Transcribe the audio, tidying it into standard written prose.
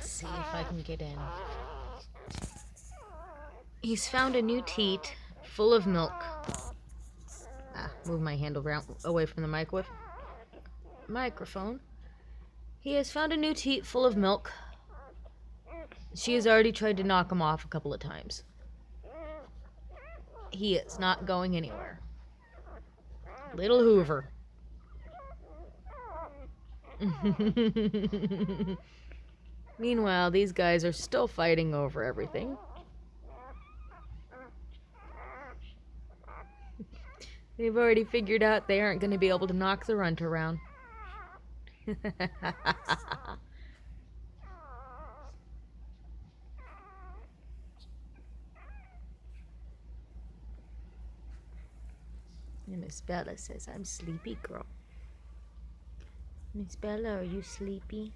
see if I can get in. He's found a new teat full of milk. Move my hand away from the microphone. He has found a new teat full of milk. She has already tried to knock him off a couple of times. He is not going anywhere. Little Hoover. Meanwhile, these guys are still fighting over everything. They've already figured out they aren't going to be able to knock the runt around. And Miss Bella says, I'm sleepy, girl. Miss Bella, are you sleepy?